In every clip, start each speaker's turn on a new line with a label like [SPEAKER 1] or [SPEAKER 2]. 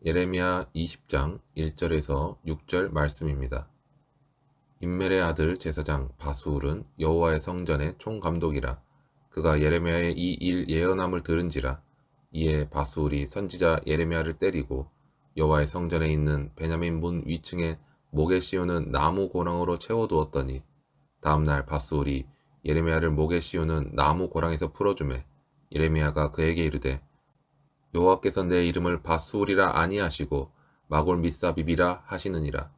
[SPEAKER 1] 예레미야 20장 1절에서 6절 말씀입니다. 임멜의 아들 제사장 바수울은 여호와의 성전의 총감독이라. 그가 예레미야의 이 일 예언함을 들은지라. 이에 바수울이 선지자 예레미야를 때리고 여호와의 성전에 있는 베냐민 문 위층에 목에 씌우는 나무 고랑으로 채워두었더니, 다음날 바수울이 예레미야를 목에 씌우는 나무 고랑에서 풀어주매 예레미야가 그에게 이르되, 여호와께서 내 이름을 바수울이라 아니하시고 마골 미사빕이라 하시느니라.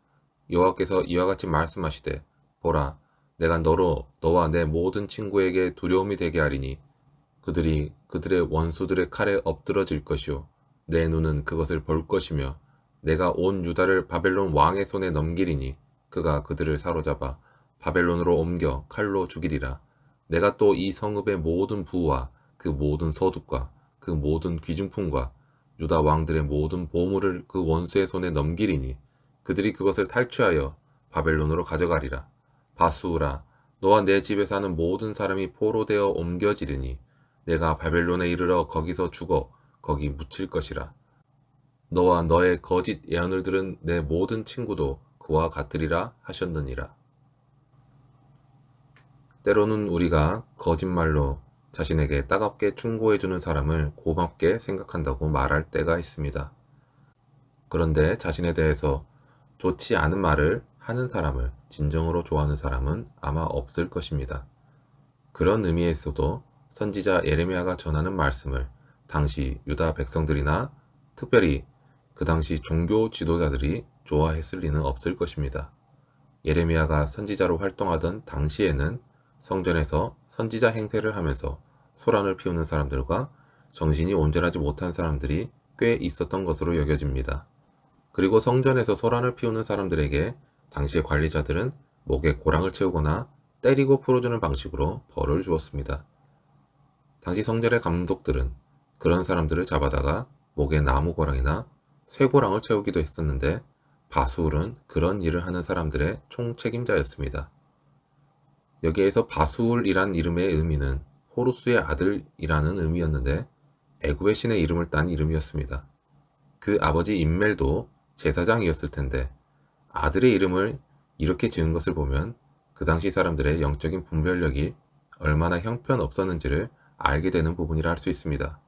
[SPEAKER 1] 여호와께서 이와 같이 말씀하시되, 보라, 내가 너로 너와 내 모든 친구에게 두려움이 되게 하리니 그들이 그들의 원수들의 칼에 엎드러질 것이요 내 눈은 그것을 볼 것이며, 내가 온 유다를 바벨론 왕의 손에 넘기리니 그가 그들을 사로잡아 바벨론으로 옮겨 칼로 죽이리라. 내가 또 이 성읍의 모든 부와 그 모든 소득과 그 모든 귀중품과 유다 왕들의 모든 보물을 그 원수의 손에 넘기리니 그들이 그것을 탈취하여 바벨론으로 가져가리라. 바수우라, 너와 내 집에 사는 모든 사람이 포로되어 옮겨지리니 내가 바벨론에 이르러 거기서 죽어 거기 묻힐 것이라. 너와 너의 거짓 예언을 들은 내 모든 친구도 그와 같으리라 하셨느니라. 때로는 우리가 거짓말로 자신에게 따갑게 충고해주는 사람을 고맙게 생각한다고 말할 때가 있습니다. 그런데 자신에 대해서 좋지 않은 말을 하는 사람을 진정으로 좋아하는 사람은 아마 없을 것입니다. 그런 의미에서도 선지자 예레미야가 전하는 말씀을 당시 유다 백성들이나 특별히 그 당시 종교 지도자들이 좋아했을 리는 없을 것입니다. 예레미야가 선지자로 활동하던 당시에는 성전에서 선지자 행세를 하면서 소란을 피우는 사람들과 정신이 온전하지 못한 사람들이 꽤 있었던 것으로 여겨집니다. 그리고 성전에서 소란을 피우는 사람들에게 당시의 관리자들은 목에 고랑을 채우거나 때리고 풀어주는 방식으로 벌을 주었습니다. 당시 성전의 감독들은 그런 사람들을 잡아다가 목에 나무 고랑이나 쇠고랑을 채우기도 했었는데, 바수울은 그런 일을 하는 사람들의 총책임자였습니다. 여기에서 바수울이란 이름의 의미는 호루스의 아들이라는 의미였는데 애굽의 신의 이름을 딴 이름이었습니다. 그 아버지 임멜도 제사장이었을 텐데 아들의 이름을 이렇게 지은 것을 보면 그 당시 사람들의 영적인 분별력이 얼마나 형편없었는지를 알게 되는 부분이라 할 수 있습니다.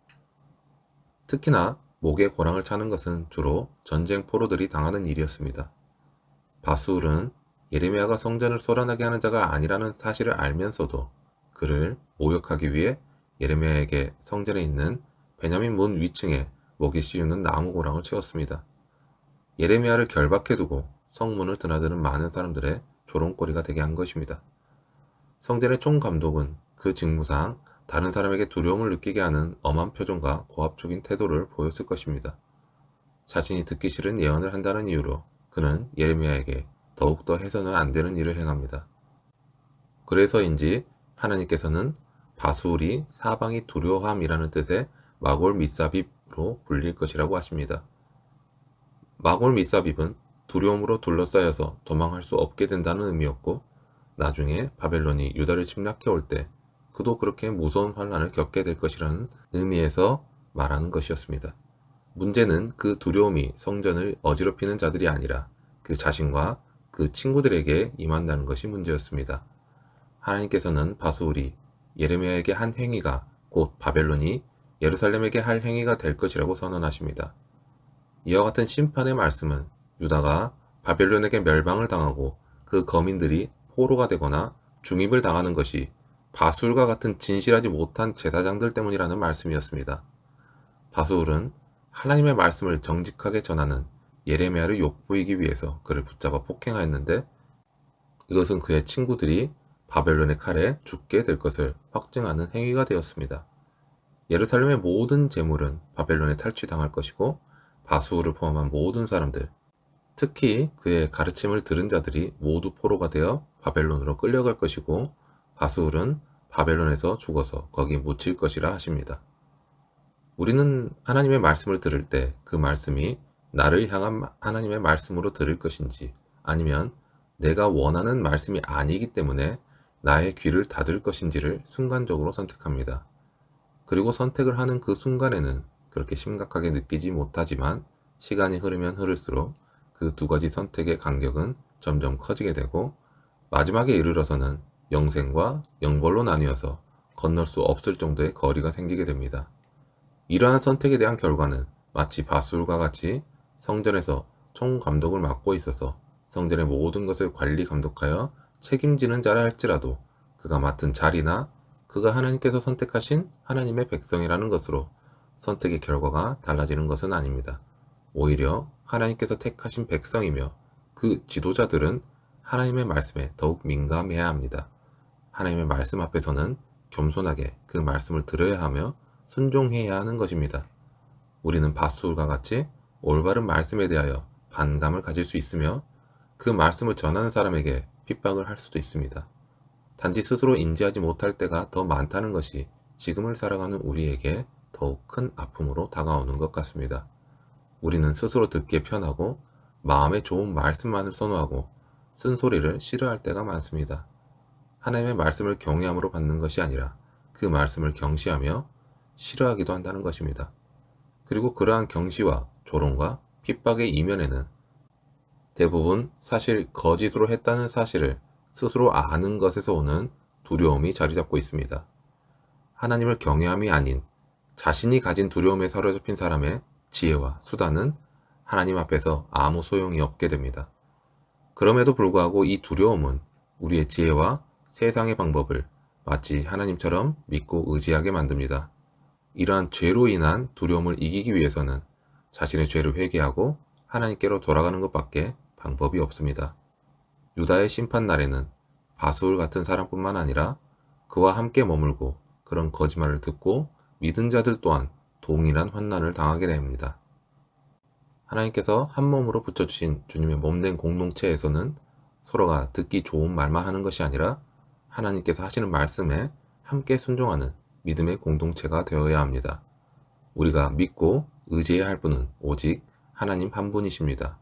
[SPEAKER 1] 특히나 목에 고랑을 차는 것은 주로 전쟁 포로들이 당하는 일이었습니다. 바수울은 예레미야가 성전을 소란하게 하는 자가 아니라는 사실을 알면서도 그를 모욕하기 위해 예레미야에게 성전에 있는 베냐민 문 위층에 목에 씌우는 나무 고랑을 채웠습니다. 예레미야를 결박해두고 성문을 드나드는 많은 사람들의 조롱거리가 되게 한 것입니다. 성전의 총감독은 그 직무상 다른 사람에게 두려움을 느끼게 하는 엄한 표정과 고압적인 태도를 보였을 것입니다. 자신이 듣기 싫은 예언을 한다는 이유로 그는 예레미야에게 더욱더 해서는 안 되는 일을 행합니다. 그래서인지 하나님께서는 바수울이 사방이 두려워함이라는 뜻의 마골 미사빕으로 불릴 것이라고 하십니다. 마골 미사빕은 두려움으로 둘러싸여서 도망할 수 없게 된다는 의미였고, 나중에 바벨론이 유다를 침략해 올 때 그도 그렇게 무서운 환란을 겪게 될 것이라는 의미에서 말하는 것이었습니다. 문제는 그 두려움이 성전을 어지럽히는 자들이 아니라 그 자신과 그 친구들에게 임한다는 것이 문제였습니다. 하나님께서는 바수울이 예레미야에게 한 행위가 곧 바벨론이 예루살렘에게 할 행위가 될 것이라고 선언하십니다. 이와 같은 심판의 말씀은 유다가 바벨론에게 멸망을 당하고 그 거민들이 포로가 되거나 중입을 당하는 것이 바수울과 같은 진실하지 못한 제사장들 때문이라는 말씀이었습니다. 바수울은 하나님의 말씀을 정직하게 전하는 예레미야를 욕보이기 위해서 그를 붙잡아 폭행하였는데, 이것은 그의 친구들이 바벨론의 칼에 죽게 될 것을 확증하는 행위가 되었습니다. 예루살렘의 모든 재물은 바벨론에 탈취당할 것이고, 바수울을 포함한 모든 사람들, 특히 그의 가르침을 들은 자들이 모두 포로가 되어 바벨론으로 끌려갈 것이고, 바수울은 바벨론에서 죽어서 거기 묻힐 것이라 하십니다. 우리는 하나님의 말씀을 들을 때 그 말씀이 나를 향한 하나님의 말씀으로 들을 것인지, 아니면 내가 원하는 말씀이 아니기 때문에 나의 귀를 닫을 것인지를 순간적으로 선택합니다. 그리고 선택을 하는 그 순간에는 그렇게 심각하게 느끼지 못하지만 시간이 흐르면 흐를수록 그 두 가지 선택의 간격은 점점 커지게 되고 마지막에 이르러서는 영생과 영벌로 나뉘어서 건널 수 없을 정도의 거리가 생기게 됩니다. 이러한 선택에 대한 결과는 마치 바술과 같이 성전에서 총감독을 맡고 있어서 성전의 모든 것을 관리 감독하여 책임지는 자라 할지라도 그가 맡은 자리나 그가 하나님께서 선택하신 하나님의 백성이라는 것으로 선택의 결과가 달라지는 것은 아닙니다. 오히려 하나님께서 택하신 백성이며 그 지도자들은 하나님의 말씀에 더욱 민감해야 합니다. 하나님의 말씀 앞에서는 겸손하게 그 말씀을 들어야 하며 순종해야 하는 것입니다. 우리는 바술과 같이 올바른 말씀에 대하여 반감을 가질 수 있으며 그 말씀을 전하는 사람에게 핍박을 할 수도 있습니다. 단지 스스로 인지하지 못할 때가 더 많다는 것이 지금을 살아가는 우리에게 더욱 큰 아픔으로 다가오는 것 같습니다. 우리는 스스로 듣기에 편하고 마음에 좋은 말씀만을 선호하고 쓴소리를 싫어할 때가 많습니다. 하나님의 말씀을 경외함으로 받는 것이 아니라 그 말씀을 경시하며 싫어하기도 한다는 것입니다. 그리고 그러한 경시와 조롱과 핍박의 이면에는 대부분 사실 거짓으로 했다는 사실을 스스로 아는 것에서 오는 두려움이 자리 잡고 있습니다. 하나님을 경외함이 아닌 자신이 가진 두려움에 사로잡힌 사람의 지혜와 수단은 하나님 앞에서 아무 소용이 없게 됩니다. 그럼에도 불구하고 이 두려움은 우리의 지혜와 세상의 방법을 마치 하나님처럼 믿고 의지하게 만듭니다. 이러한 죄로 인한 두려움을 이기기 위해서는 자신의 죄를 회개하고 하나님께로 돌아가는 것밖에 방법이 없습니다. 유다의 심판날에는 바술 같은 사람뿐만 아니라 그와 함께 머물고 그런 거짓말을 듣고 믿은 자들 또한 동일한 환난을 당하게 됩니다. 하나님께서 한 몸으로 붙여주신 주님의 몸된 공동체에서는 서로가 듣기 좋은 말만 하는 것이 아니라 하나님께서 하시는 말씀에 함께 순종하는 믿음의 공동체가 되어야 합니다. 우리가 믿고 의지해야 할 분은 오직 하나님 한 분이십니다.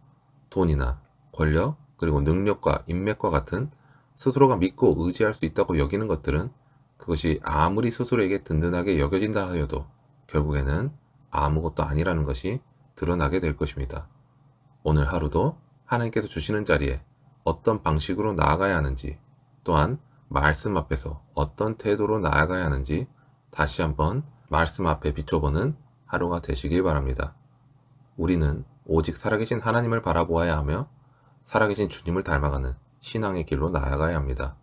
[SPEAKER 1] 돈이나 권력 그리고 능력과 인맥과 같은 스스로가 믿고 의지할 수 있다고 여기는 것들은 그것이 아무리 스스로에게 든든하게 여겨진다 하여도 결국에는 아무것도 아니라는 것이 드러나게 될 것입니다. 오늘 하루도 하나님께서 주시는 자리에 어떤 방식으로 나아가야 하는지 또한 말씀 앞에서 어떤 태도로 나아가야 하는지 다시 한번 말씀 앞에 비춰보는 하루가 되시길 바랍니다. 우리는 오직 살아계신 하나님을 바라보아야 하며 살아계신 주님을 닮아가는 신앙의 길로 나아가야 합니다.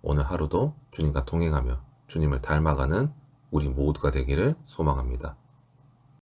[SPEAKER 1] 오늘 하루도 주님과 동행하며 주님을 닮아가는 우리 모두가 되기를 소망합니다.